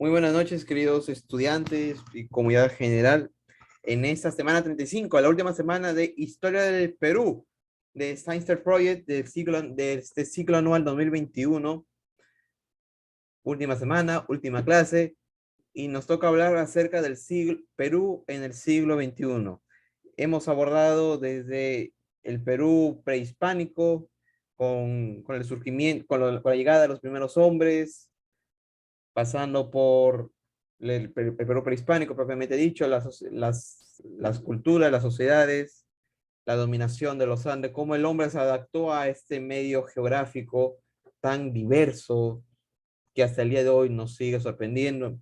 Muy buenas noches, queridos estudiantes y comunidad general. En esta semana 35, la última semana de Historia del Perú, de Science Project de este ciclo anual 2021. Última semana, última clase, y nos toca hablar acerca del Perú en el siglo XXI. Hemos abordado desde el Perú prehispánico, con el surgimiento, con la llegada de los primeros hombres, pasando por el Perú prehispánico propiamente dicho, las culturas, las sociedades, la dominación de los Andes, cómo el hombre se adaptó a este medio geográfico tan diverso que hasta el día de hoy nos sigue sorprendiendo,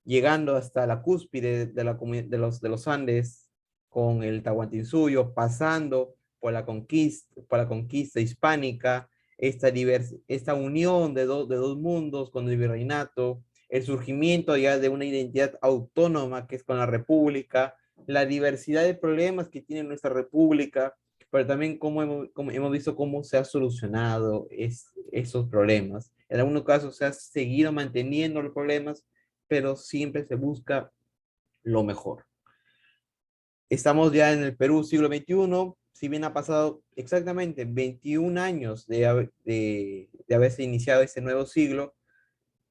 llegando hasta la cúspide de los Andes con el Tahuantinsuyo, pasando por la conquista hispánica, esta unión de dos mundos con el virreinato, el surgimiento ya de una identidad autónoma que es con la república, la diversidad de problemas que tiene nuestra república, pero también cómo hemos visto cómo se ha solucionado esos problemas. En algunos casos se ha seguido manteniendo los problemas, pero siempre se busca lo mejor. Estamos ya en el Perú siglo XXI, si bien ha pasado exactamente 21 años de haberse iniciado este nuevo siglo,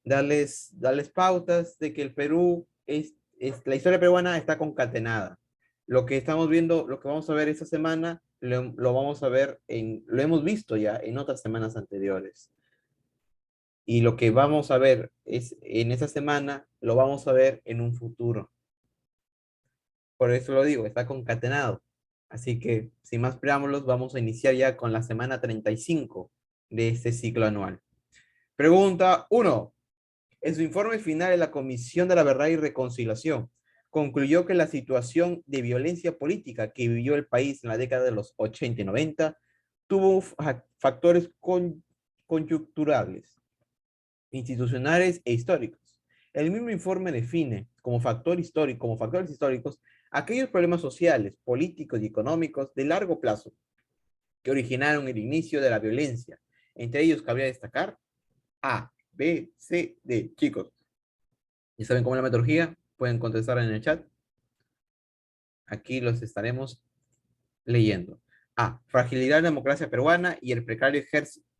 darles pautas de que el Perú la historia peruana está concatenada. Lo que estamos viendo, lo que vamos a ver esta semana, lo vamos a ver lo hemos visto ya en otras semanas anteriores. Y lo que vamos a ver en esta semana, lo vamos a ver en un futuro. Por eso lo digo, está concatenado. Así que, sin más preámbulos, vamos a iniciar ya con la semana 35 de este ciclo anual. Pregunta 1. En su informe final de la Comisión de la Verdad y Reconciliación, concluyó que la situación de violencia política que vivió el país en la década de los 80 y 90 tuvo factores coyunturales, institucionales e históricos. El mismo informe define como factores históricos aquellos problemas sociales, políticos y económicos de largo plazo que originaron el inicio de la violencia. Entre ellos cabría destacar A, B, C, D. Chicos, ¿ya saben cómo es la metodología? Pueden contestar en el chat. Aquí los estaremos leyendo. A. Fragilidad de la democracia peruana y el precario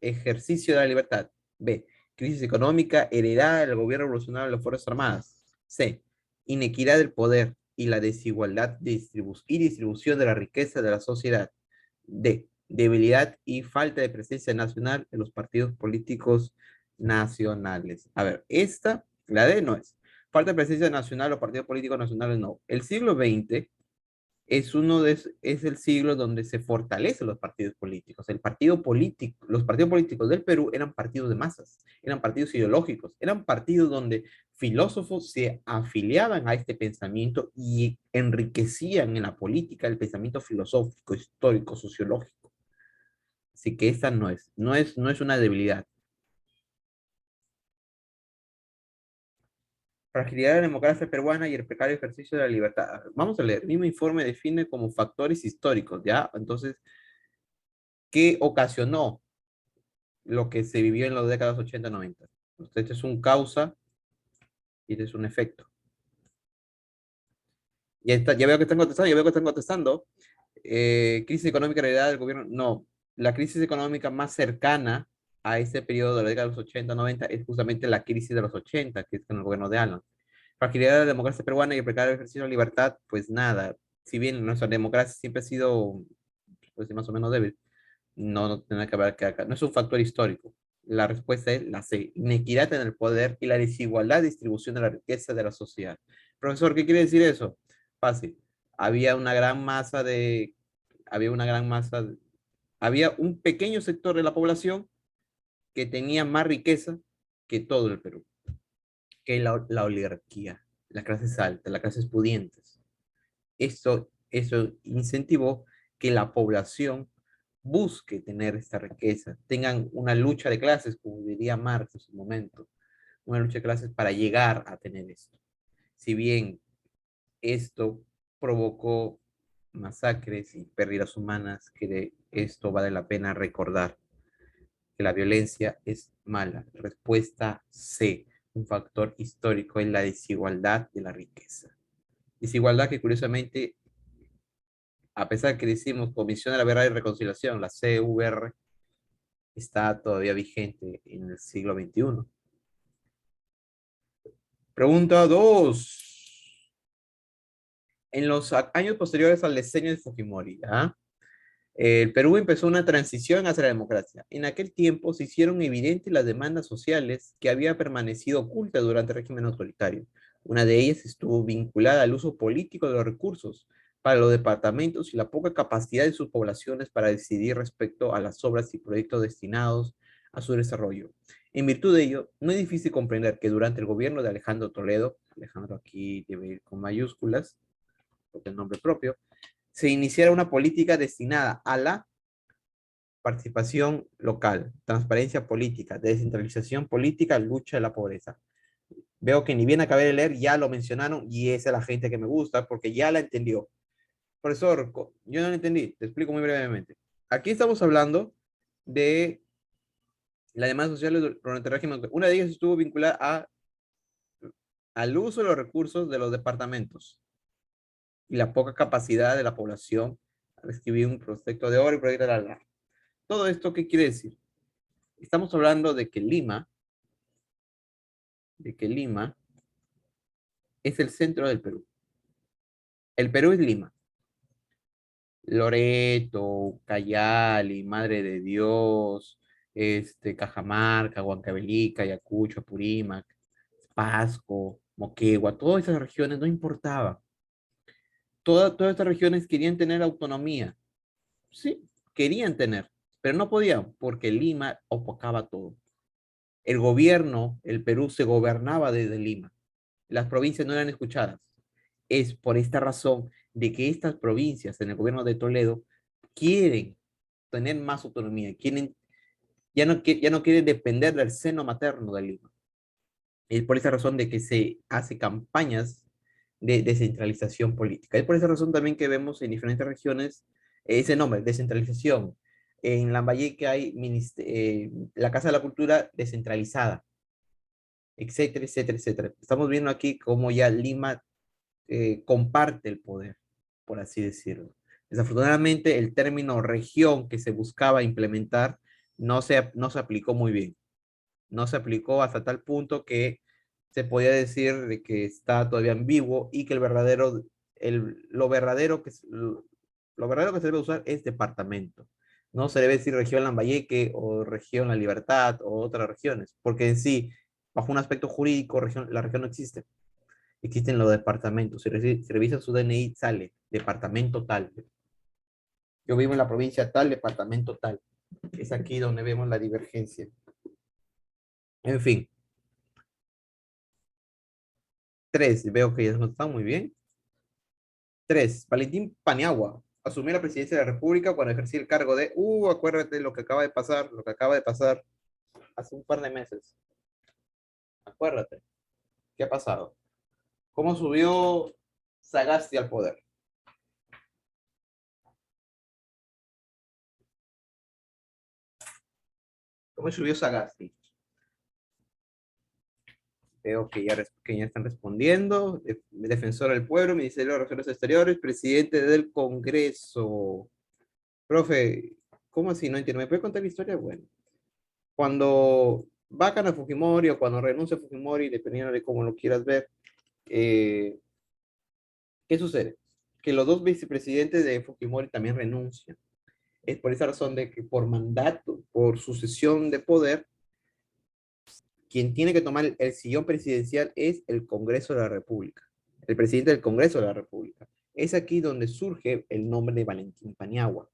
ejercicio de la libertad. B. Crisis económica heredada del gobierno revolucionario de las Fuerzas Armadas. C. Inequidad del poder y la desigualdad y distribución de la riqueza de la sociedad. D. Debilidad y falta de presencia nacional en los partidos políticos nacionales. A ver, la D no es. Falta de presencia nacional, los partidos políticos nacionales no. El siglo XX es el siglo donde se fortalecen los partidos políticos. Los partidos políticos del Perú eran partidos de masas, eran partidos ideológicos, eran partidos donde filósofos se afiliaban a este pensamiento y enriquecían en la política el pensamiento filosófico, histórico, sociológico. Así que esta no es una debilidad. Fragilidad de la democracia peruana y el precario ejercicio de la libertad. Vamos a leer. El mismo informe define como factores históricos, ¿ya? Entonces, ¿qué ocasionó lo que se vivió en las décadas 80-90? Este es un causa y este es un efecto. Ya veo que están contestando. Crisis económica heredada del gobierno. No, la crisis económica más cercana a ese periodo de la década de los 80-90 es justamente la crisis de los 80, que es con el gobierno de Alan. Fragilidad de la democracia peruana y el precario ejercicio de la libertad, pues nada. Si bien nuestra democracia siempre ha sido, pues, más o menos débil, no tiene que ver que acá. No es un factor histórico. La respuesta es la C, inequidad en el poder y la desigualdad de distribución de la riqueza de la sociedad. Profesor, ¿qué quiere decir eso? Fácil. Había una gran masa de, había una gran masa, de- había un pequeño sector de la población que tenía más riqueza que todo el Perú, que la oligarquía, las clases altas, las clases pudientes. Eso incentivó que la población busque tener esta riqueza, tengan una lucha de clases, como diría Marx en su momento, una lucha de clases para llegar a tener esto. Si bien esto provocó masacres y pérdidas humanas, que de esto vale la pena recordar que la violencia es mala. Respuesta C. un factor histórico, es la desigualdad de la riqueza. Desigualdad que curiosamente, a pesar que decimos Comisión de la Verdad y Reconciliación, la CVR, está todavía vigente en el siglo XXI. Pregunta 2. En los años posteriores al decenio de Fujimori, ¿ah? El Perú empezó una transición hacia la democracia. En aquel tiempo se hicieron evidentes las demandas sociales que había permanecido ocultas durante el régimen autoritario. Una de ellas estuvo vinculada al uso político de los recursos para los departamentos y la poca capacidad de sus poblaciones para decidir respecto a las obras y proyectos destinados a su desarrollo. En virtud de ello, no es difícil comprender que durante el gobierno de Alejandro Toledo, Alejandro aquí debe ir con mayúsculas, porque el nombre propio, se iniciara una política destinada a la participación local, transparencia política, descentralización política, lucha de la pobreza. Veo que ni bien acabé de leer, ya lo mencionaron y esa es la gente que me gusta porque ya la entendió. Profesor, yo no la entendí, te explico muy brevemente. Aquí estamos hablando de la demanda social durante el régimen. Una de ellas estuvo vinculada al uso de los recursos de los departamentos y la poca capacidad de la población al escribir un proyecto de obra y proyecto de la. ¿Todo esto qué quiere decir? Estamos hablando de que Lima es el centro del Perú. El Perú es Lima. Loreto, Cayali, Madre de Dios, Cajamarca, Huancavelica, Ayacucho, Apurímac, Pasco, Moquegua, todas esas regiones no importaba. Todas estas regiones querían tener autonomía. Sí, querían tener, pero no podían porque Lima opacaba todo. El gobierno, el Perú se gobernaba desde Lima. Las provincias no eran escuchadas. Es por esta razón de que estas provincias en el gobierno de Toledo quieren tener más autonomía, ya no quieren depender del seno materno de Lima. Es por esa razón de que se hace campañas de descentralización política. Es por esa razón también que vemos en diferentes regiones ese nombre, descentralización. En Lambayeque hay la Casa de la Cultura descentralizada, etcétera, etcétera, etcétera. Estamos viendo aquí cómo ya Lima comparte el poder, por así decirlo. Desafortunadamente, el término región que se buscaba implementar no se aplicó muy bien. No se aplicó hasta tal punto que se podía decir de que está todavía ambiguo y que lo verdadero que se debe usar es departamento. No se debe decir región Lambayeque o región La Libertad o otras regiones, porque en sí, bajo un aspecto jurídico, la región no existe. Existen los departamentos. Si revisa su DNI, sale departamento tal. Yo vivo en la provincia tal, departamento tal. Es aquí donde vemos la divergencia. En fin, 3, veo que ya no está muy bien. 3, Valentín Paniagua asumió la presidencia de la República cuando ejercía el cargo de, acuérdate lo que acaba de pasar, hace un par de meses. Acuérdate, ¿qué ha pasado? ¿Cómo subió Sagasti al poder? ¿Cómo subió Sagasti? Veo que ya están respondiendo. Defensor del pueblo, Ministerio de Relaciones Exteriores, presidente del Congreso. Profe, ¿cómo así? No entiendo. ¿Me puede contar la historia? Bueno, cuando vacan a Fujimori o cuando renuncia a Fujimori, dependiendo de cómo lo quieras ver, eh, ¿qué sucede? Que los dos vicepresidentes de Fujimori también renuncian. Es por esa razón de que por mandato, por sucesión de poder, quien tiene que tomar el sillón presidencial es el Congreso de la República, el presidente del Congreso de la República. Es aquí donde surge el nombre de Valentín Paniagua.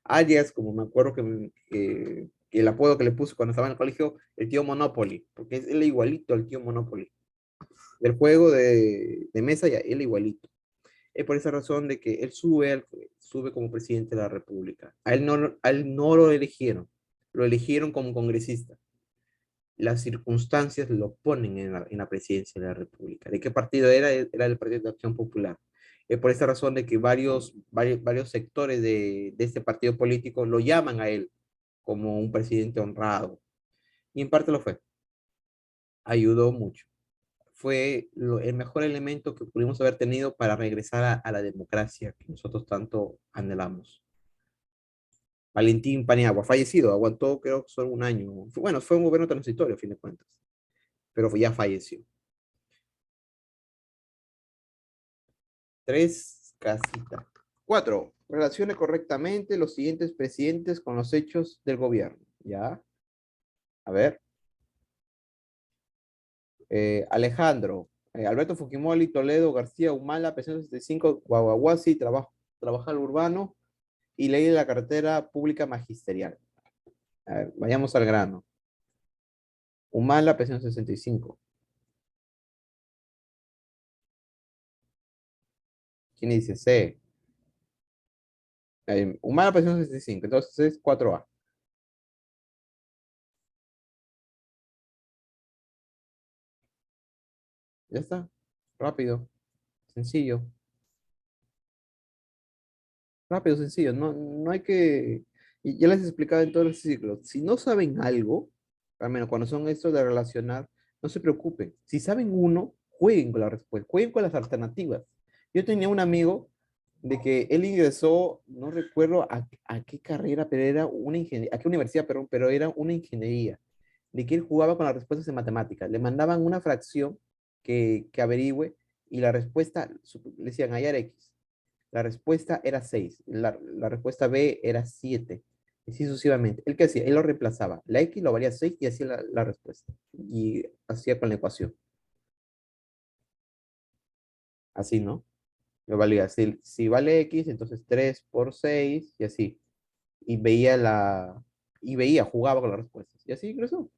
Alias, como me acuerdo que el apodo que le puse cuando estaba en el colegio, el tío Monopoly, porque es el igualito al tío Monopoly. Del juego de mesa ya, él igualito. Es por esa razón de que él sube como presidente de la República. A él no lo eligieron como congresista. Las circunstancias lo ponen en la presidencia de la República. ¿De qué partido era? Era el Partido de Acción Popular. Es por esa razón de que varios sectores de este partido político lo llaman a él como un presidente honrado. Y en parte lo fue. Ayudó mucho. fue el mejor elemento que pudimos haber tenido para regresar a la democracia que nosotros tanto anhelamos. Valentín Paniagua, fallecido, aguantó creo que solo un año. Bueno, fue un gobierno transitorio a fin de cuentas, pero ya falleció. Tres, casita. Cuatro, relacione correctamente los siguientes presidentes con los hechos del gobierno. ¿Ya? A ver. Alejandro, Alberto Fujimori, Toledo, García, Humala, Presidencia 65, Guaguaguasi, Trabajal Urbano y Ley de la Cartera Pública Magisterial. A ver, vayamos al grano. Humala, Presidencia 65. ¿Quién dice C? Humala, Presidencia 65. Entonces es 4A. Ya está. Rápido. Sencillo. Rápido, sencillo. No, no hay que... Y ya les he explicado en todo el ciclo. Si no saben algo, al menos cuando son estos de relacionar, no se preocupen. Si saben uno, jueguen con la respuesta, jueguen con las alternativas. Yo tenía un amigo de que él ingresó, no recuerdo a qué carrera, pero era una ingeniería, a qué universidad, perdón, pero era una ingeniería, de que él jugaba con las respuestas en matemáticas. Le mandaban una fracción que averigüe y la respuesta, le decían hallar X. La respuesta era 6, la respuesta B era 7, y así sucesivamente. ¿Él qué hacía? Él lo reemplazaba. La X lo valía 6 y hacía la respuesta. Y hacía con la ecuación. Así, ¿no? Lo valía. Si vale X, entonces 3 por 6 y así. Y veía jugaba con las respuestas. Y así ingresó.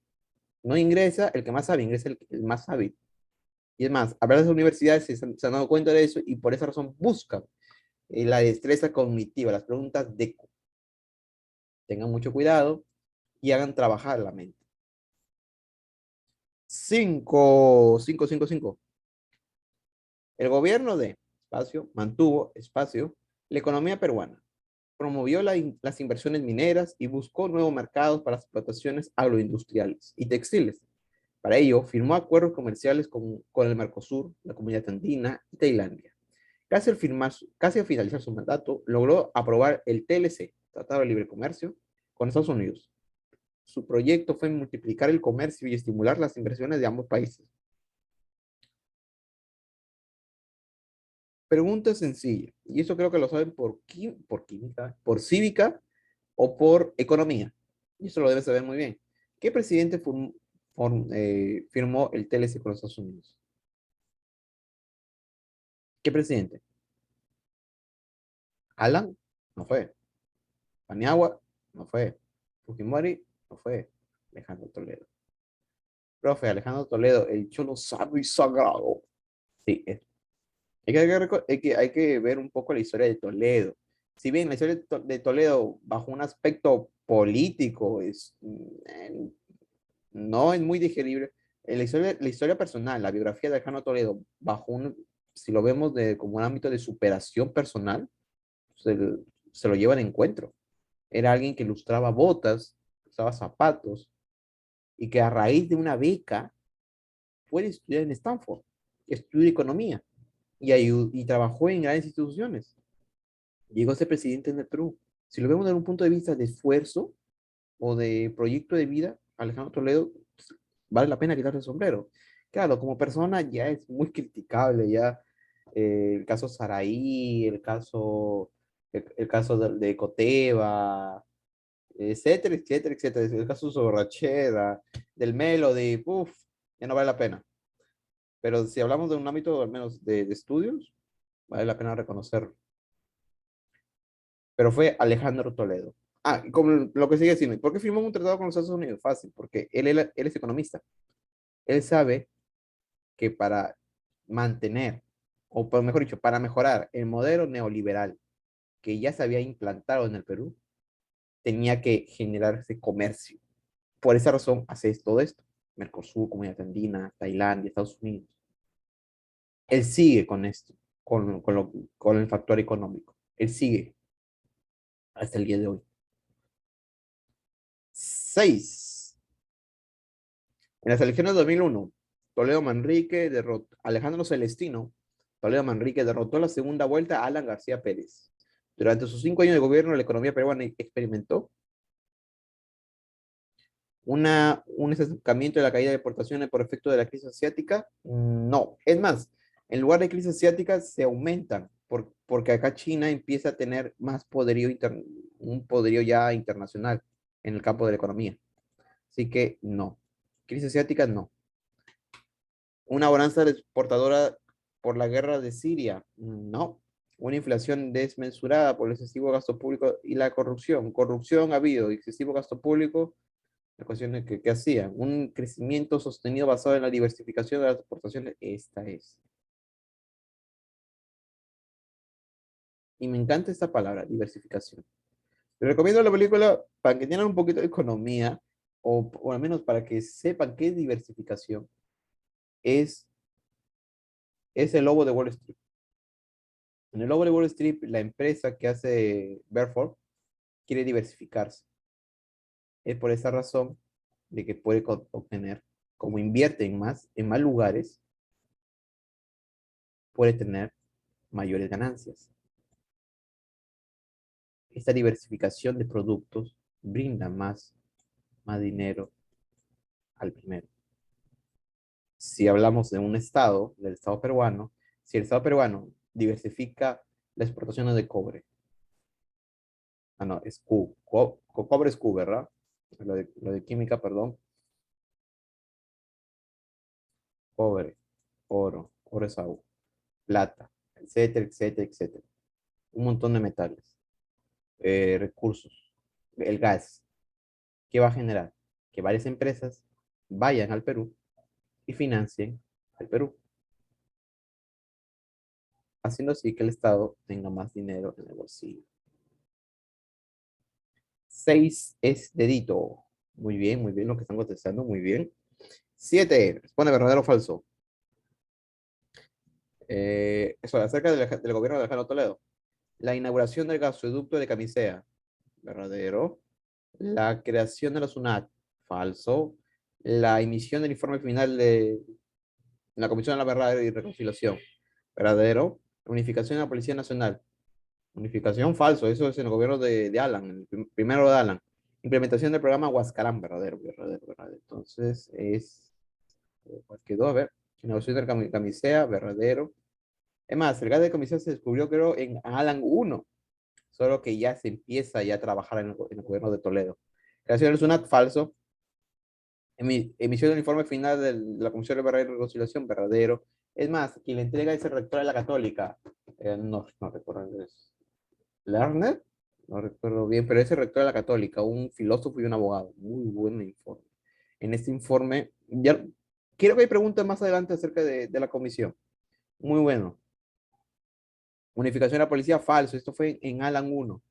No ingresa el que más sabe, ingresa el más hábil. Y es más, a veces las universidades se han dado cuenta de eso y por esa razón buscan la destreza cognitiva, las preguntas de tengan mucho cuidado y hagan trabajar la mente. 5. El gobierno de espacio mantuvo espacio la economía peruana, promovió las inversiones mineras y buscó nuevos mercados para las explotaciones agroindustriales y textiles. Para ello, firmó acuerdos comerciales con el Mercosur, la Comunidad Andina y Tailandia. Casi al finalizar su mandato, logró aprobar el TLC, Tratado de Libre Comercio, con Estados Unidos. Su proyecto fue multiplicar el comercio y estimular las inversiones de ambos países. Pregunta sencilla, y eso creo que lo saben por química, por cívica o por economía. Y eso lo debes saber muy bien. ¿Qué presidente firmó el TLC con los Estados Unidos? ¿Qué presidente? Alan, no fue. Paniagua, no fue. Fujimori, no fue. Alejandro Toledo. Profe, Alejandro Toledo, el cholo sabio y sagrado. Sí, es. Hay que ver un poco la historia de Toledo. Si bien la historia de Toledo, bajo un aspecto político, no es muy digerible, la historia personal, la biografía de Alejandro Toledo, si lo vemos como un ámbito de superación personal, se, se lo lleva al encuentro. Era alguien que lustraba botas, usaba zapatos, y que a raíz de una beca puede estudiar en Stanford, estudió economía y trabajó en grandes instituciones. Llegó a ser presidente en el Perú. Si lo vemos desde un punto de vista de esfuerzo o de proyecto de vida, Alejandro Toledo, pues, vale la pena quitarle el sombrero. Claro, como persona ya es muy criticable, ya el caso Saraí, el caso de Coteva, etcétera, etcétera, etcétera, el caso Sorrachera, del Melody, uff, ya no vale la pena. Pero si hablamos de un ámbito al menos de estudios, vale la pena reconocerlo. Pero fue Alejandro Toledo. Ah, y como lo que sigue diciendo, ¿por qué firmó un tratado con los Estados Unidos? Fácil, porque él es economista. Él sabe que para mantener, o por mejor dicho, para mejorar el modelo neoliberal que ya se había implantado en el Perú, tenía que generarse comercio. Por esa razón hace todo esto. Mercosur, Comunidad Andina, Tailandia, Estados Unidos. Él sigue con esto, con el factor económico. Él sigue hasta el día de hoy. 6. En las elecciones de 2001, Toledo Manrique derrotó, Alejandro Celestino, Toledo Manrique derrotó la segunda vuelta a Alan García Pérez. Durante sus 5 años de gobierno, la economía peruana experimentó un estancamiento de la caída de exportaciones por efecto de la crisis asiática. No, es más, en lugar de crisis asiática se aumentan, porque acá China empieza a tener más poderío, un poderío ya internacional en el campo de la economía. Así que no, crisis asiática no. Una bonanza exportadora por la guerra de Siria, no. Una inflación desmesurada por el excesivo gasto público y la corrupción. Corrupción ha habido, excesivo gasto público, la cuestión es que hacían. Un crecimiento sostenido basado en la diversificación de las exportaciones, esta es. Y me encanta esta palabra, diversificación. Les recomiendo la película para que tengan un poquito de economía, o al menos para que sepan qué es diversificación. Es, es el lobo de Wall Street. En el lobo de Wall Street, la empresa que hace Berford quiere diversificarse. Es por esa razón de que puede obtener, como invierte en más lugares, puede tener mayores ganancias. Esta diversificación de productos brinda más dinero al primero. Si hablamos de un estado, del estado peruano, si el estado peruano diversifica las exportaciones de cobre, no, es Q, cobre es Q, ¿verdad? Lo de química, perdón, cobre, oro es agua, plata, etcétera, etcétera, etcétera. Un montón de metales, recursos, el gas. ¿Qué va a generar? Que varias empresas vayan al Perú y financien al Perú, haciendo así que el Estado tenga más dinero en el bolsillo. 6 es dedito. Muy bien lo que están contestando, muy bien. 7, responde verdadero o falso. Eso, acerca del gobierno de Alejandro Toledo. La inauguración del gasoducto de Camisea, verdadero. La creación de la SUNAT, falso. La emisión del informe final de la Comisión de la Verdad y Reconciliación, verdadero. Unificación de la Policía Nacional, unificación, falso. Eso es en el gobierno de Alan, el primero de Alan. Implementación del programa Huascarán, verdadero, verdadero, verdadero. Entonces pues quedó, a ver, inauguración de Camisea, verdadero. Es más, el gas de Camisea se descubrió, creo, en Alan 1, solo que ya se empieza ya a trabajar en el gobierno de Toledo. Creación del SUNAT, falso. Emisión del informe final de la Comisión de Verdad y Reconciliación, verdadero. Es más, quien le entrega es el rector de la Católica. No recuerdo, es Lerner, no recuerdo bien, pero es el rector de la Católica, un filósofo y un abogado. Muy buen informe. En este informe, ya quiero que hay preguntas más adelante acerca de la comisión. Muy bueno. Unificación de la policía, falso. Esto fue en Alan 1.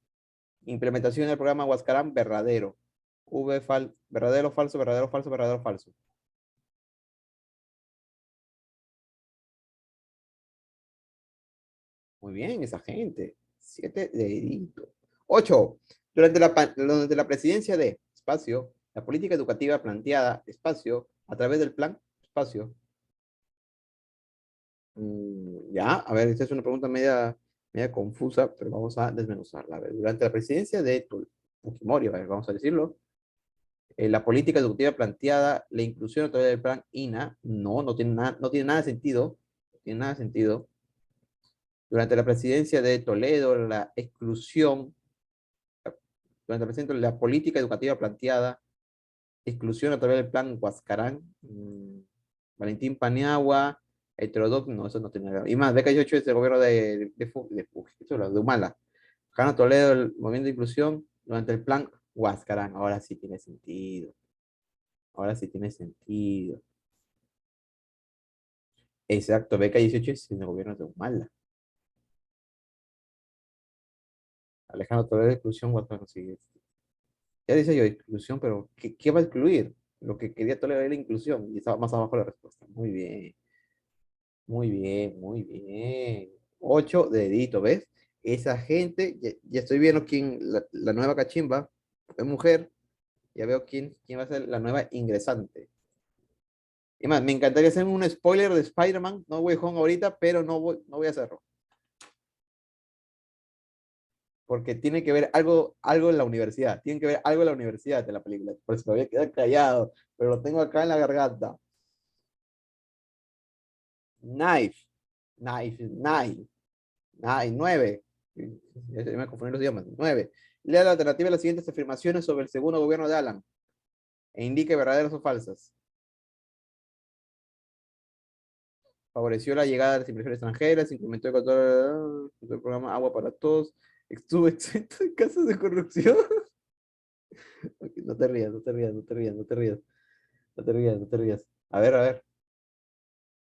Implementación del programa Huascarán, verdadero. Verdadero, falso, verdadero, falso, verdadero, falso. Muy bien, esa gente. 7 deditos. 8. Durante la presidencia de espacio, la política educativa planteada, espacio, a través del plan, espacio. Ya, a ver, esta es una pregunta media confusa, pero vamos a desmenuzarla. A ver, durante la presidencia de Fujimori, a ver, vamos a decirlo, la política educativa planteada, la inclusión a través del plan INA, no tiene nada de sentido, no tiene nada de sentido. Durante la presidencia de Toledo, la exclusión, durante la presidencia, la política educativa planteada, exclusión a través del plan Huascarán, Valentín Paniagua, Heterodox, no, eso no tiene nada. Y más, beca 18 es el gobierno de Humala. Jano Toledo, el movimiento de inclusión, durante el plan Huascarán. Ahora sí tiene sentido. Ahora sí tiene sentido. Exacto, beca 18 es en el gobierno de Humala. Alejandro Toledo, inclusión, Huascarán, sí. Ya decía yo, inclusión, pero ¿qué va a incluir? Lo que quería Toledo era la inclusión, y estaba más abajo la respuesta. Muy bien. Muy bien, muy bien. 8 dedito, ¿ves? Esa gente, ya estoy viendo quién, la nueva cachimba, es mujer, ya veo quién va a ser la nueva ingresante. Y más, me encantaría hacer un spoiler de Spider-Man, no Way Home ahorita, pero no voy a hacerlo. Porque tiene que ver algo en la universidad, tiene que ver algo en la universidad de la película. Por eso me voy a quedar callado, pero lo tengo acá en la garganta. Knife, knife, 9. Ya me confundí los idiomas. 9. Lea la alternativa de las siguientes afirmaciones sobre el segundo gobierno de Alan e indique verdaderas o falsas. Favoreció la llegada de las inversiones extranjeras, incrementó el programa Agua para Todos, estuvo exento de casos de corrupción. Ok, no te rías, no te rías, no te rías, no te rías, no te rías, no te rías. A ver.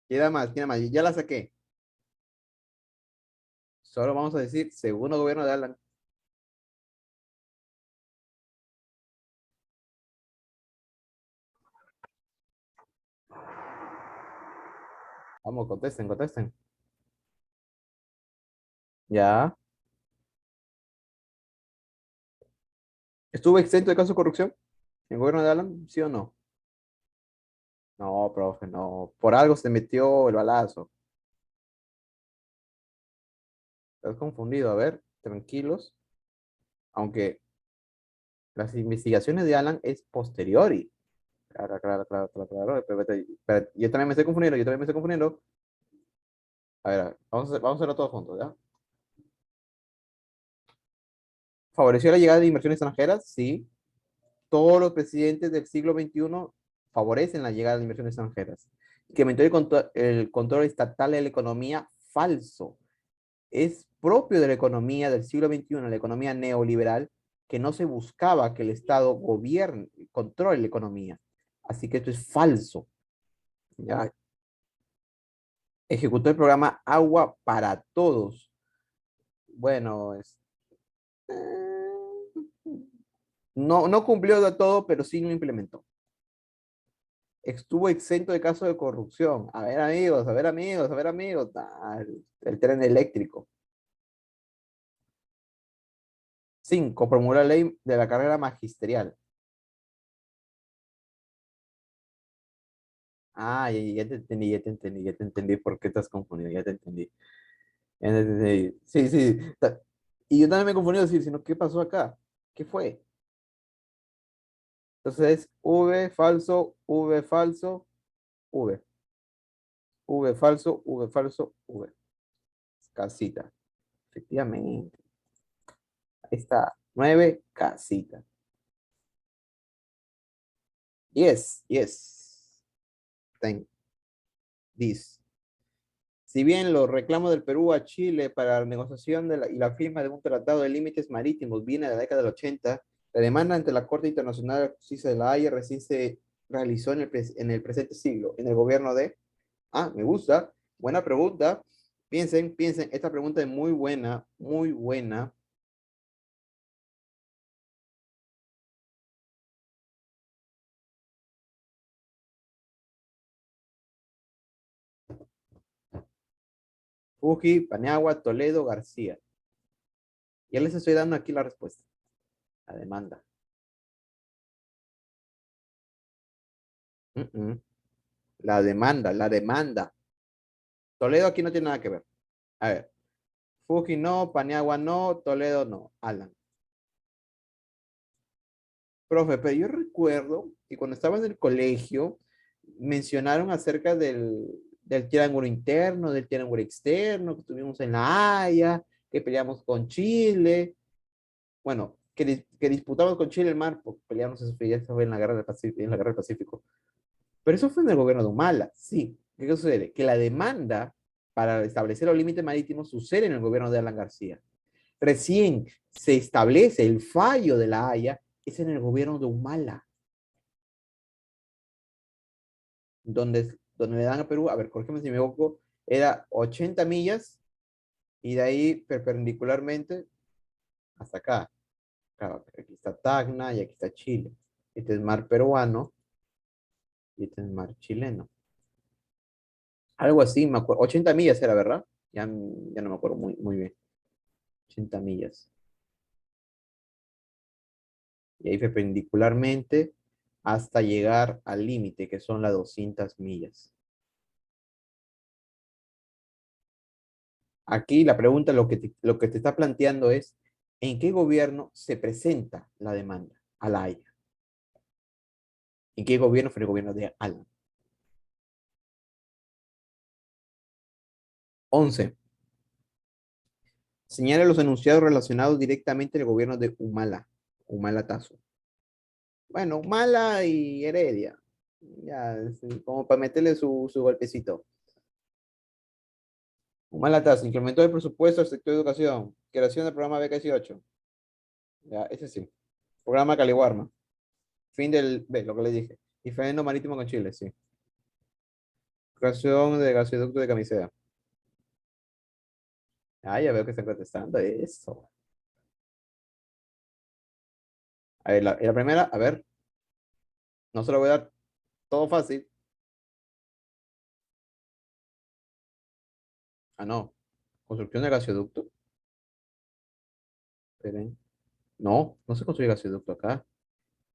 Queda más, queda más. Ya la saqué. Solo vamos a decir segundo gobierno de Alan. Vamos, contesten, contesten. Ya. ¿Estuvo exento de casos de corrupción en el gobierno de Alan? ¿Sí o no? No, profe, no. Por algo se metió el balazo. Estás confundido. A ver, tranquilos. Aunque las investigaciones de Alan es posteriori. Claro, claro, claro, claro, claro. Yo también me estoy confundiendo, yo también me estoy confundiendo. A ver, vamos a hacerlo todos juntos, ¿ya? ¿Favoreció la llegada de inversiones extranjeras? Sí. Todos los presidentes del siglo XXI favorecen la llegada de inversiones extranjeras. Que aumentó el control estatal de la economía, falso. Es propio de la economía del siglo XXI, la economía neoliberal, que no se buscaba que el Estado gobierne, controle la economía. Así que esto es falso. ¿Ya? Ejecutó el programa Agua para Todos. Bueno, no cumplió de todo, pero sí lo implementó. Estuvo exento de casos de corrupción. A ver, amigos, a ver, amigos, a ver, amigos. El tren eléctrico. 5. Promulgó la ley de la carrera magisterial. Ah, ya te entendí, ya te entendí, ya te entendí por qué estás confundido, ya te entendí. Ya te entendí. Sí, sí. Y yo también me he confundido decir, sino, ¿qué pasó acá? ¿Qué fue? Entonces, V falso, V falso, V. V falso, V falso, V. Casita. Efectivamente. Ahí está. 9, casita. Yes, yes. Thank this. Si bien los reclamos del Perú a Chile para la negociación y la firma de un tratado de límites marítimos viene de la década del 80, la demanda ante la Corte Internacional de Justicia de la Haya recién se realizó en el presente siglo, en el gobierno de... Ah, me gusta. Buena pregunta. Piensen, piensen, esta pregunta es muy buena, muy buena. Fuji, Paniagua, Toledo, García. Ya les estoy dando aquí la respuesta. La demanda. Mm -mm. La demanda, la demanda. Toledo aquí no tiene nada que ver. A ver, Fuji no, Paniagua no, Toledo no. Alan. Profe, pero yo recuerdo que cuando estaba en el colegio mencionaron acerca del triángulo interno, del triángulo externo, que estuvimos en La Haya, que peleamos con Chile. Bueno, que disputamos con Chile el mar, porque peleamos eso fue en la guerra del Pacífico, en la guerra del Pacífico. Pero eso fue en el gobierno de Humala, sí. ¿Qué sucede? Que la demanda para establecer los límites marítimos sucede en el gobierno de Alan García. Recién se establece el fallo de la Haya, es en el gobierno de Humala, donde le dan a Perú, a ver, corrígeme si me equivoco, era 80 millas y de ahí perpendicularmente hasta acá. Claro, aquí está Tacna y aquí está Chile. Este es mar peruano y este es mar chileno. Algo así, me acuerdo. 80 millas era, ¿verdad? Ya no me acuerdo muy bien. 80 millas. Y ahí perpendicularmente hasta llegar al límite, que son las 200 millas. Aquí la pregunta, lo que te está planteando es, ¿en qué gobierno se presenta la demanda a la Haya? ¿En qué gobierno fue el gobierno de Alan? 11. Señala los enunciados relacionados directamente al gobierno de Humala, Humala Tazo. Bueno, Humala y Heredia. Ya, como para meterle su golpecito. Humala Tazo, incrementó el presupuesto del sector de educación, creación del programa beca 18. Ya, ese sí. Programa Caliwarma. Fin del, ve, lo que le dije. Diferendo marítimo con Chile, sí. Creación de gasoducto de Camisea. Ah, ya veo que están contestando eso. A ver, la primera, a ver, no se lo voy a dar todo fácil. Ah, no. Construcción de gasoducto. Esperen. No, no se construye gasoducto acá.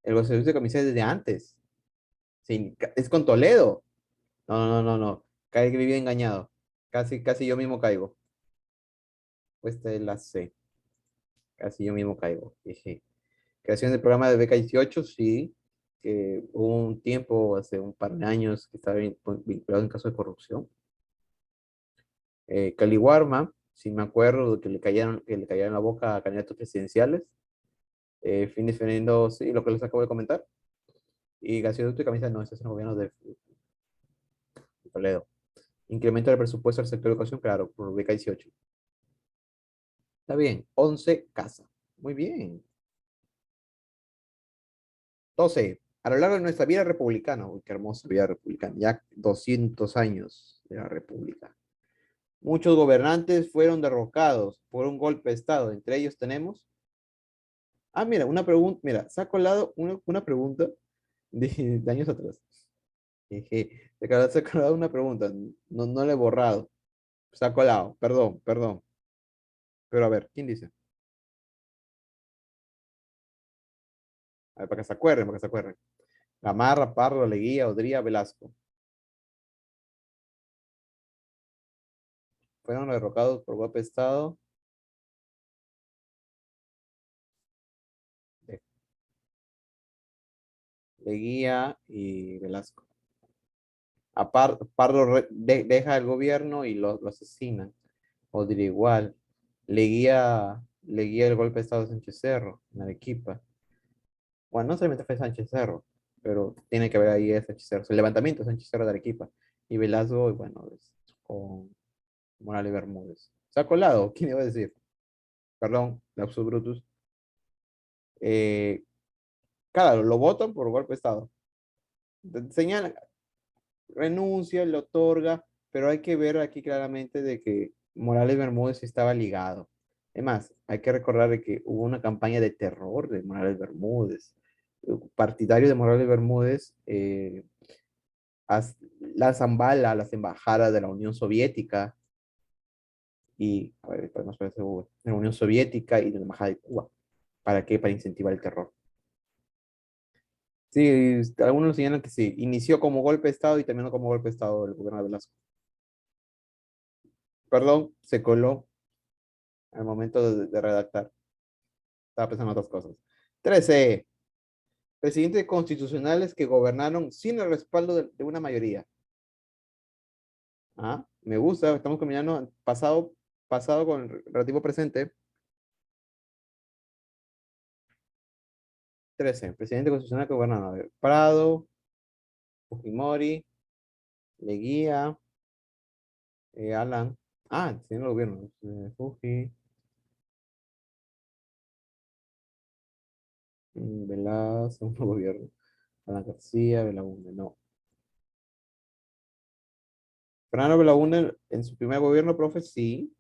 El gasoducto de Camisea es desde antes. Sí, es con Toledo. No, no, no, no. Cae que viví engañado. Casi, casi yo mismo caigo. Pues esta es la C. Casi yo mismo caigo. Dije, creación del programa de beca 18, sí, que hubo un tiempo, hace un par de años, que estaba vinculado en caso de corrupción. Caliwarma, sí me acuerdo de que le cayeron la boca a candidatos presidenciales. Fin defendiendo, sí, lo que les acabo de comentar. Y gasoducto y camisa, no, ese es el gobierno de Toledo. Incremento del presupuesto del sector de educación, claro, por beca 18. Está bien, 11 casa. Muy bien. 12. A lo largo de nuestra vida republicana, uy, qué hermosa vida republicana, ya 200 años de la república. Muchos gobernantes fueron derrocados por un golpe de Estado. Entre ellos tenemos. Ah, mira, una pregunta. Mira, se ha colado una pregunta de años atrás. Se ha colado una pregunta. No, no la he borrado. Se ha colado. Perdón, perdón. Pero a ver, ¿quién dice? A ver, para que se acuerden, para que se acuerden. Gamarra, Parro, Leguía, Odría, Velasco. Fueron derrocados por golpe de Estado. De Leguía y Velasco. Pardo deja el gobierno y lo asesinan. Odría igual. Le guía el golpe de Estado de Sánchez Cerro, en Arequipa. Bueno, no solamente fue Sánchez Cerro, pero tiene que ver ahí a Sánchez Cerro. El levantamiento de Sánchez Cerro de Arequipa. Y Velasco, bueno, con Morales Bermúdez. Se ha colado, ¿quién iba a decir? Perdón, lapsus brutus. Eh, claro, lo votan por golpe de Estado. Señala, renuncia, le otorga, pero hay que ver aquí claramente de que Morales Bermúdez estaba ligado. Es más, hay que recordar de que hubo una campaña de terror de Morales Bermúdez. Partidarios de Morales Bermúdez lanzan bala a las embajadas de la Unión Soviética y, a ver, para más parece, de la Unión Soviética y de la Embajada de Cuba. ¿Para qué? Para incentivar el terror. Sí, algunos lo señalan que sí, inició como golpe de Estado y terminó como golpe de Estado del gobierno de Velasco. Perdón, se coló al momento de redactar. Estaba pensando en otras cosas. 13. Presidentes constitucionales que gobernaron sin el respaldo de una mayoría. Ah, me gusta, estamos combinando pasado con el relativo presente. 13. Presidente constitucional que gobernaron. A ver, Prado, Fujimori, Leguía, Alan. Ah, sí, no gobierno. Fuji, segundo gobierno. Alan García, Belaúnde, no. Fernando Belaúnde en su primer gobierno, profe, sí.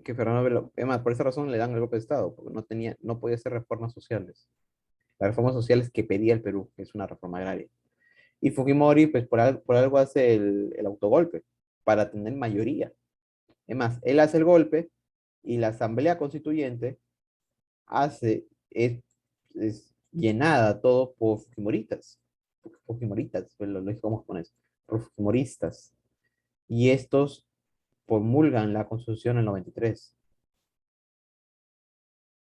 Que Fernando Belaúnde, además, por esa razón le dan el golpe de Estado, porque no podía hacer reformas sociales. Las reformas sociales que pedía el Perú, que es una reforma agraria. Y Fujimori, pues por algo hace el autogolpe, para tener mayoría. Es más, él hace el golpe y la Asamblea Constituyente hace, llenada todo por Fujimoritas. Fujimoritas, pues lo como japonés, por Fujimoristas. Y estos promulgan la Constitución en el 93.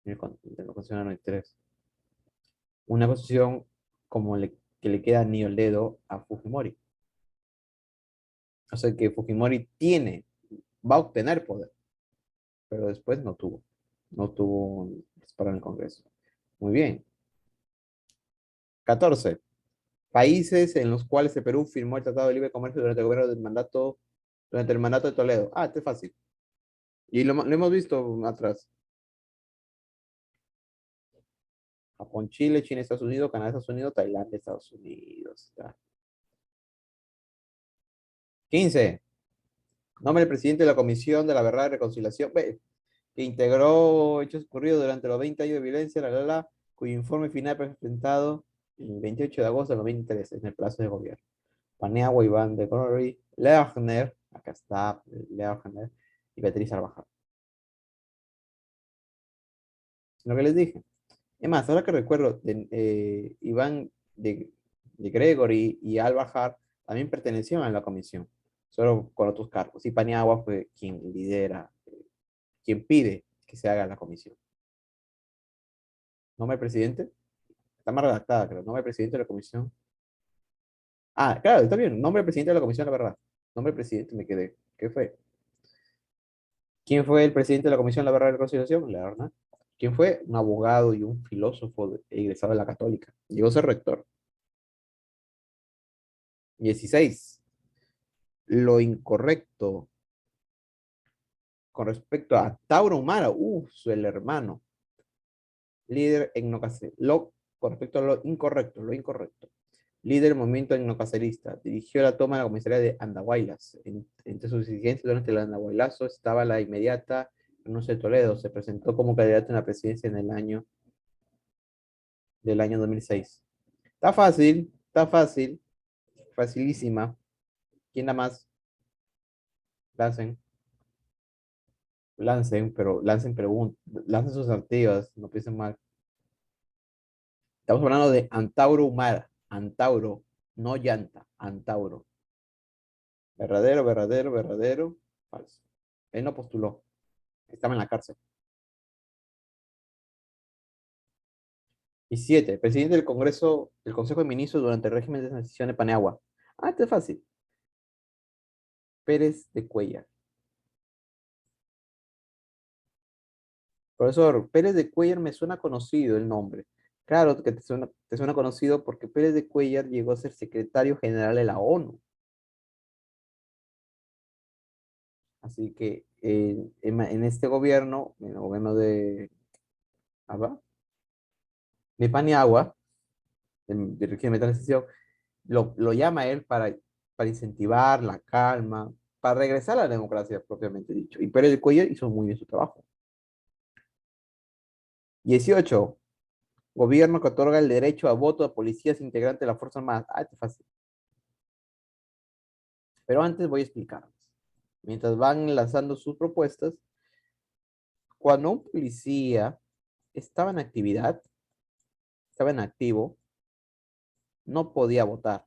La Constitución del 93. Una constitución que le queda ni el dedo a Fujimori. O sea que Fujimori va a obtener poder, pero después no tuvo. No tuvo para el Congreso. Muy bien. 14. Países en los cuales el Perú firmó el Tratado de Libre Comercio durante el mandato de Toledo. Ah, este es fácil. Y lo hemos visto atrás. Japón, Chile, China, Estados Unidos, Canadá, Estados Unidos, Tailandia, Estados Unidos. Está. 15. Nombre del presidente de la Comisión de la Verdad y Reconciliación, ve, que integró hechos ocurridos durante los 20 años de violencia, cuyo informe final fue presentado el 28 de agosto de 2013 en el plazo de gobierno. Paniagua, Iván de Godoy, Leogner, acá está Leogner, y Beatriz Arbajal. Lo que les dije. Es más, ahora que recuerdo, Iván de Gregory y Albajar también pertenecían a la comisión, solo con otros cargos. Y Paniagua fue quien lidera, quien pide que se haga la comisión. Nombre del presidente, está más redactada, creo. Nombre del presidente de la comisión. Ah, claro, está bien. Nombre del presidente de la comisión, la verdad. Nombre del presidente, me quedé. ¿Qué fue? ¿Quién fue el presidente de la comisión de la verdad y la reconciliación? Leonard. ¿Quién fue? Un abogado y un filósofo egresado de la Católica. Llegó a ser rector. 16. Lo incorrecto con respecto a Tauro Humara, el hermano, líder con respecto a lo incorrecto, líder del movimiento etnocacerista, dirigió la toma de la comisaría de Andahuaylas. Entre sus exigencias durante el Andahuaylazo estaba la inmediata renuncia de Toledo. Se presentó como candidato en la presidencia del año 2006. Está fácil, facilísima. ¿Quién da más? Lancen, lancen preguntas, lancen sus activas, no piensen mal. Estamos hablando de Antauro Humada. Antauro, no llanta. Antauro. Verdadero, verdadero, verdadero. Falso. Él no postuló. Estaba en la cárcel. Y 7. Presidente del Congreso, del Consejo de Ministros durante el régimen de transición de Paneagua. Ah, este es fácil. Pérez de Cuellar. Profesor, Pérez de Cuellar me suena conocido el nombre. Claro que te suena conocido porque Pérez de Cuellar llegó a ser secretario general de la ONU. Así que en este gobierno, en el gobierno ¿ah, de Paniagua, del régimen de transición, lo llama él para incentivar la calma, para regresar a la democracia propiamente dicho. Y Pérez de Cuellar hizo muy bien su trabajo. 18. Gobierno que otorga el derecho a voto a policías integrantes de la Fuerza Armada. Ah, esto es fácil. Pero antes voy a explicarles. Mientras van lanzando sus propuestas, cuando un policía estaba en actividad, estaba en activo, no podía votar.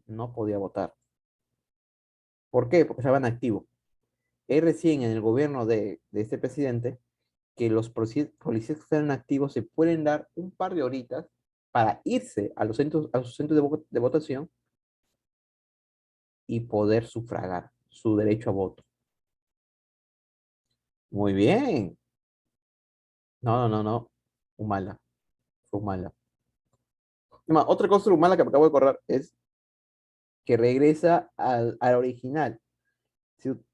No podía votar. ¿Por qué? Porque estaba en activo. Es recién en el gobierno de este presidente que los policías que están activos se pueden dar un par de horitas para irse a sus centros de votación y poder sufragar su derecho a voto. Muy bien. No, no, no, no. Humala. Fue Humala. Otra cosa humana que me acabo de acordar es que regresa al original.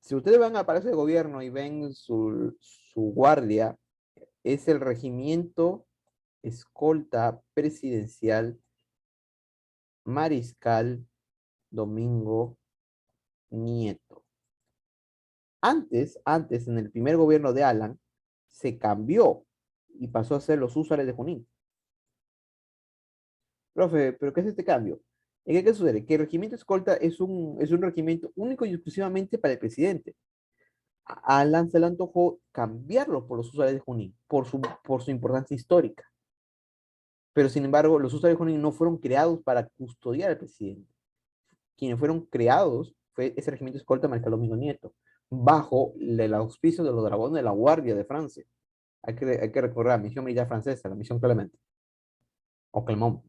Si ustedes van al Palacio de Gobierno y ven su guardia, es el Regimiento Escolta Presidencial Mariscal Domingo Nieto. Antes, en el primer gobierno de Alan, se cambió y pasó a ser los Húsares de Junín. Profe, ¿pero qué es este cambio? ¿En qué sucede? Que el regimiento escolta es un regimiento único y exclusivamente para el presidente. A Alan se le antojó cambiarlo por los usuarios de Junín, por su importancia histórica. Pero sin embargo, los usuarios de Junín no fueron creados para custodiar al presidente. Quienes fueron creados fue ese regimiento escolta Marcal Domingo Nieto, bajo el auspicio de los dragones de la Guardia de Francia. Hay que recordar la misión militar francesa, la misión Clemente, o Clermont.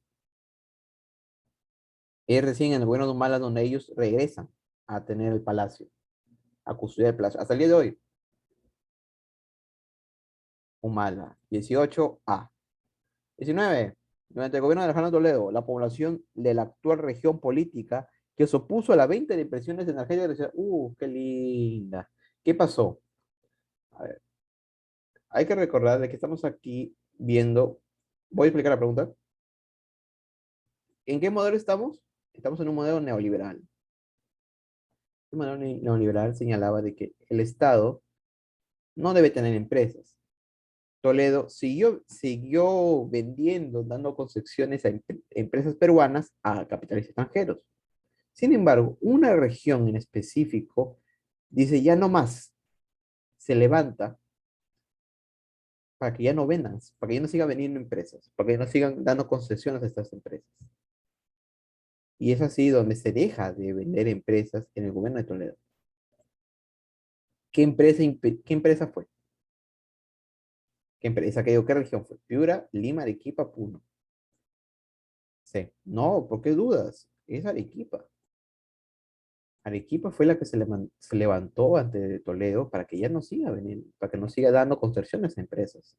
Es recién en el gobierno de Humala donde ellos regresan a tener el palacio, a custodiar el palacio. Hasta el día de hoy, Humala, 18A. 19. Durante el gobierno de Alejandro Toledo, la población de la actual región política que se opuso a la venta de impresiones energéticas decía, qué linda. ¿Qué pasó? A ver, hay que recordar de que estamos aquí viendo, voy a explicar la pregunta. ¿En qué modelo estamos? Estamos en un modelo neoliberal. El modelo neoliberal señalaba de que el Estado no debe tener empresas. Toledo siguió vendiendo, dando concesiones a empresas peruanas a capitales extranjeros. Sin embargo, una región en específico dice ya no más, se levanta para que ya no vendan, para que ya no sigan vendiendo empresas, para que ya no sigan dando concesiones a estas empresas. Y es así donde se deja de vender empresas en el gobierno de Toledo. ¿Qué empresa fue? ¿Qué empresa? ¿Qué región fue? Piura, Lima, Arequipa, Puno. Sí. No, ¿por qué dudas? Es Arequipa. Arequipa fue la que se levantó ante Toledo para que ya no siga vendiendo, para que no siga dando concesiones a empresas.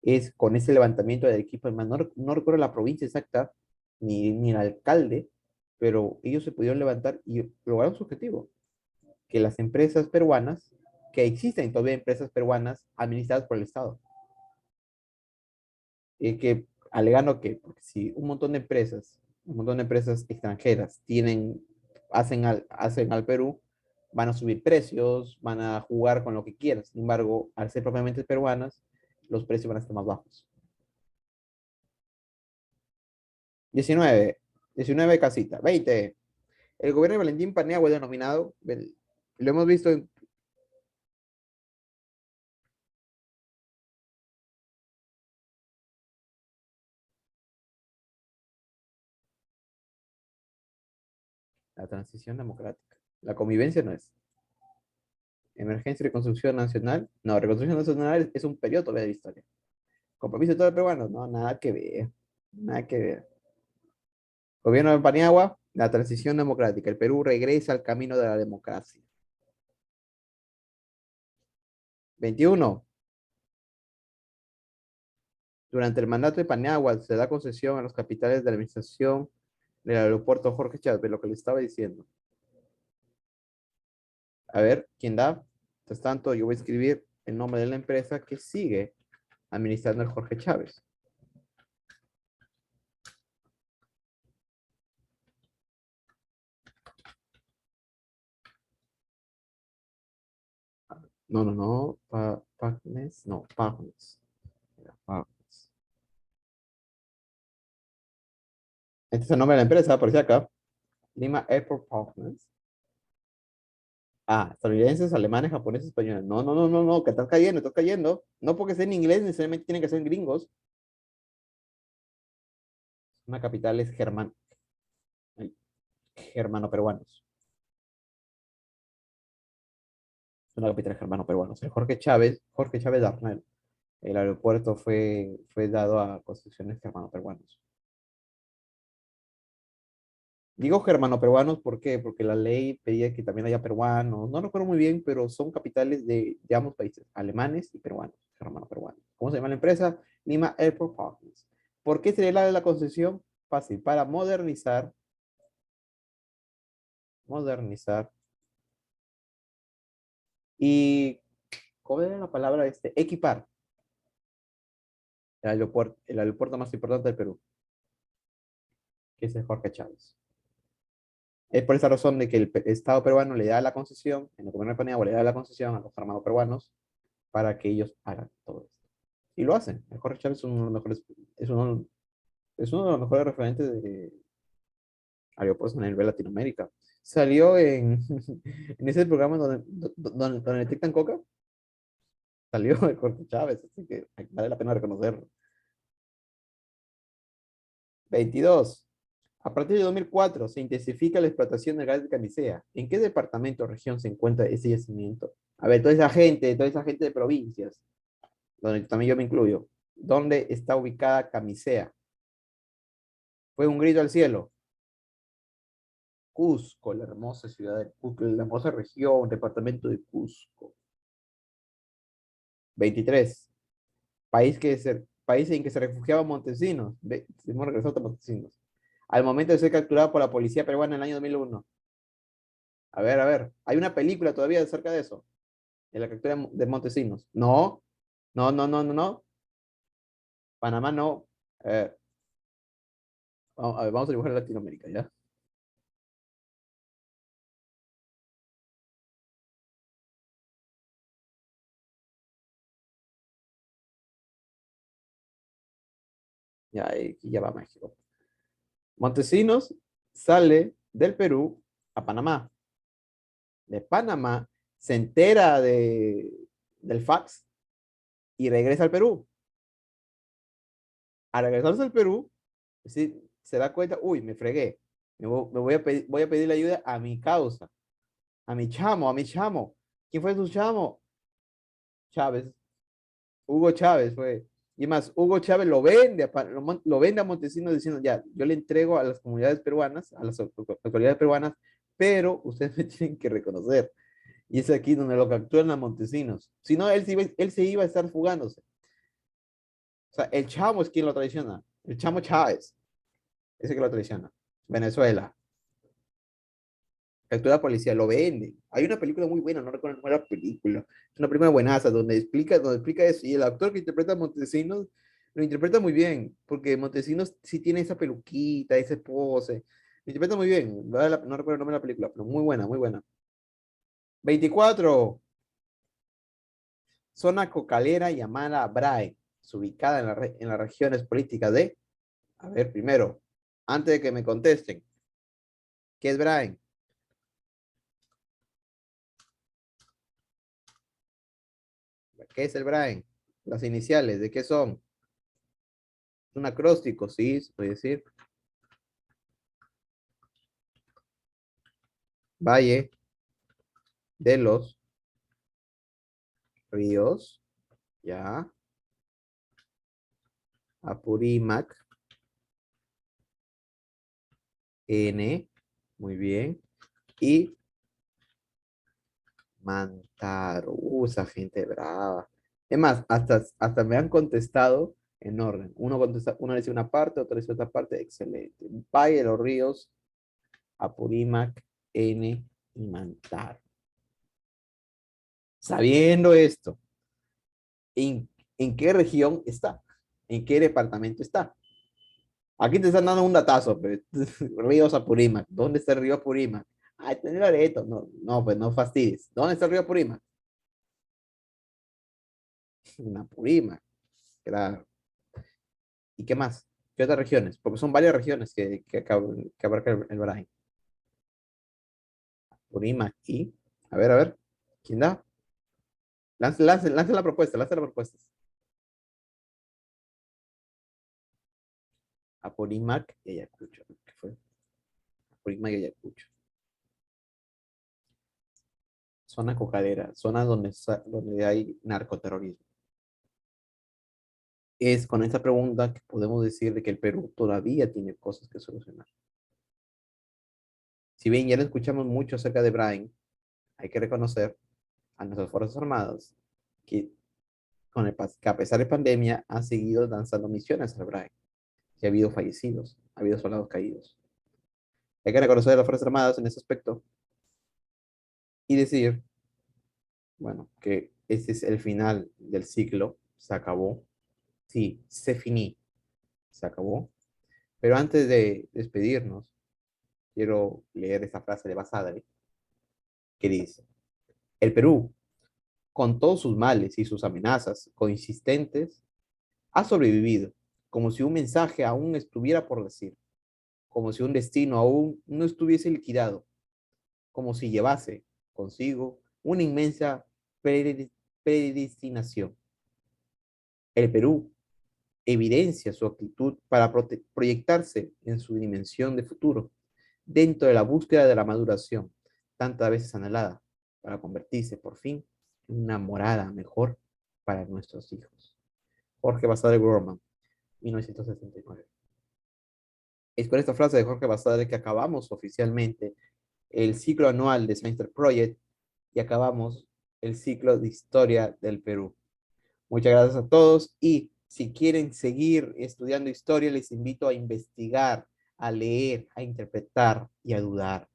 Es con ese levantamiento de Arequipa, no recuerdo la provincia exacta, ni el alcalde, pero ellos se pudieron levantar y lograron su objetivo, que las empresas peruanas, que existen todavía empresas peruanas administradas por el Estado, que alegando que porque si un montón de empresas extranjeras hacen al Perú, van a subir precios, van a jugar con lo que quieran. Sin embargo, al ser propiamente peruanas, los precios van a estar más bajos. 19 casita. 20. El gobierno de Valentín Paniagua, denominado, lo hemos visto en la transición democrática. La convivencia no es. Emergencia y reconstrucción nacional. No, reconstrucción nacional es un periodo todavía de la historia. Compromiso de todo el peruano. No, nada que ver. Nada que ver. Gobierno de Paniagua, la transición democrática. El Perú regresa al camino de la democracia. 21. Durante el mandato de Paniagua se da concesión a los capitales de la administración del aeropuerto Jorge Chávez, lo que le estaba diciendo. A ver, ¿quién da? Mientras tanto, yo voy a escribir el nombre de la empresa que sigue administrando el Jorge Chávez. No, no, no. Partners. No, Partners. Partners. Este es el nombre de la empresa, aparece acá. Lima Airport Partners. Ah, estadounidenses, alemanes, japoneses, españoles. No, no, no, no, no, que estás cayendo, estás cayendo. No porque sea en inglés, necesariamente tienen que ser gringos. Una capital es germano-peruanos. Una capital germano-peruanos. El Jorge Chávez Darnell. El aeropuerto fue dado a construcciones germano-peruanos. Digo germano-peruanos, ¿por qué? Porque la ley pedía que también haya peruanos. No recuerdo muy bien, pero son capitales de ambos países, alemanes y peruanos, germano-peruanos. ¿Cómo se llama la empresa? Lima Airport Partners. ¿Por qué se le da la concesión? Fácil, para modernizar y, ¿cómo era la palabra este? Equipar el aeropuerto más importante del Perú, que es el Jorge Chávez. Es por esa razón de que el Estado peruano le da la concesión, en el gobierno de Paniagua le da la concesión a los hermanos peruanos para que ellos hagan todo esto. Y lo hacen. El Jorge Chávez es uno de los mejores, es uno de los mejores referentes Aeropuertos a nivel Latinoamérica. Salió en, en ese programa donde detectan coca. Salió de Corte Chávez, así que vale la pena reconocerlo. 22. A partir de 2004 se intensifica la explotación del gas de camisea. ¿En qué departamento o región se encuentra ese yacimiento? A ver, toda esa gente de provincias, donde también yo me incluyo. ¿Dónde está ubicada Camisea? Fue un grito al cielo. Cusco, la hermosa ciudad de Cusco, la hermosa región, departamento de Cusco. 23. País en que se refugiaba Montesinos. Hemos regresado a Montesinos. Al momento de ser capturado por la policía peruana en el año 2001. A ver. Hay una película todavía acerca de eso. De la captura de Montesinos. No. No. Panamá no. Eh, vamos a dibujar Latinoamérica, ¿ya? Ya, aquí ya va México. Montesinos sale del Perú a Panamá. De Panamá se entera del fax y regresa al Perú. Al regresarse al Perú, sí, se da cuenta, uy, me fregué. Voy a pedirle ayuda a mi causa, a mi chamo. ¿Quién fue tu chamo? Chávez. Hugo Chávez fue. Y más, Hugo Chávez lo vende a Montesinos diciendo, ya, yo le entrego a las comunidades peruanas, a las autoridades peruanas, pero ustedes me tienen que reconocer. Y es aquí donde lo capturan a Montesinos. Si no, él se iba a estar fugándose. O sea, el chamo es quien lo traiciona. El chamo Chávez, ese que lo traiciona. Venezuela. Captura policía, lo vende. Hay una película muy buena, no recuerdo el nombre de la película. Es una película buenaza donde explica eso. Y el actor que interpreta a Montesinos lo interpreta muy bien, porque Montesinos sí tiene esa peluquita, ese pose. Lo interpreta muy bien. No recuerdo el nombre de la película, pero muy buena, muy buena. 24. Zona cocalera llamada Brae, ubicada en las regiones políticas de. A ver, primero, antes de que me contesten, ¿qué es Brae? ¿Qué es el Brae? Las iniciales, ¿de qué son? Un acróstico, sí, se puede decir. Valle de los Ríos, ya. Apurímac, N, muy bien. Y Mantaro, esa gente brava. Es más, hasta me han contestado en orden. Uno dice una parte, otro dice otra parte, excelente. Valle de los Ríos, Apurímac, N y Mantaro. Sabiendo esto, ¿en qué región está? ¿En qué departamento está? Aquí te están dando un datazo, pues. Río Apurímac. ¿Dónde está el río Apurímac? Ah, está en el Areto. No, pues no fastidies. ¿Dónde está el río Apurímac? En Apurímac. Claro. ¿Y qué más? ¿Qué otras regiones? Porque son varias regiones que abarca el Brain. Apurímac y... a ver. ¿Quién da? Lance la propuesta, lance la propuesta. Apurímac y Ayacucho. ¿Qué fue? Apurímac y Ayacucho. Zona cocalera, zona donde hay narcoterrorismo. Es con esta pregunta que podemos decir de que el Perú todavía tiene cosas que solucionar. Si bien ya le escuchamos mucho acerca de Brian, hay que reconocer a nuestras Fuerzas Armadas que, que a pesar de pandemia han seguido lanzando misiones al Brian. Y ha habido fallecidos, ha habido soldados caídos. Hay que reconocer a las Fuerzas Armadas en ese aspecto y decir, bueno, que este es el final del ciclo, se acabó. Sí, se finí, se acabó. Pero antes de despedirnos, quiero leer esta frase de Basadre que dice, el Perú, con todos sus males y sus amenazas consistentes, ha sobrevivido, como si un mensaje aún estuviera por decir. como si un destino aún no estuviese liquidado, como si llevase consigo una inmensa predestinación. El Perú evidencia su actitud para proyectarse en su dimensión de futuro, dentro de la búsqueda de la maduración, tantas veces anhelada, para convertirse por fin en una morada mejor para nuestros hijos. Jorge Basadre Gorman, 1969. Es con esta frase de Jorge Basadre que acabamos oficialmente el ciclo anual de Science Project y acabamos el ciclo de historia del Perú. Muchas gracias a todos y si quieren seguir estudiando historia, les invito a investigar, a leer, a interpretar y a dudar.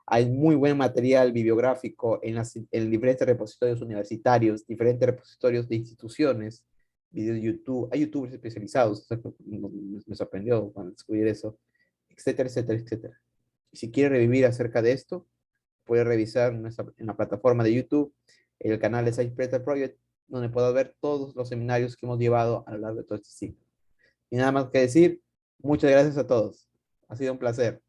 Hay muy buen material bibliográfico en diferentes repositorios universitarios, diferentes repositorios de instituciones, videos de YouTube, hay youtubers especializados, me sorprendió cuando descubrí eso, etcétera, etcétera, etcétera. Y si quiere revivir acerca de esto, puede revisar en la plataforma de YouTube el canal de Science Project, donde puedo ver todos los seminarios que hemos llevado a lo largo de todo este ciclo. Y nada más que decir, muchas gracias a todos. Ha sido un placer.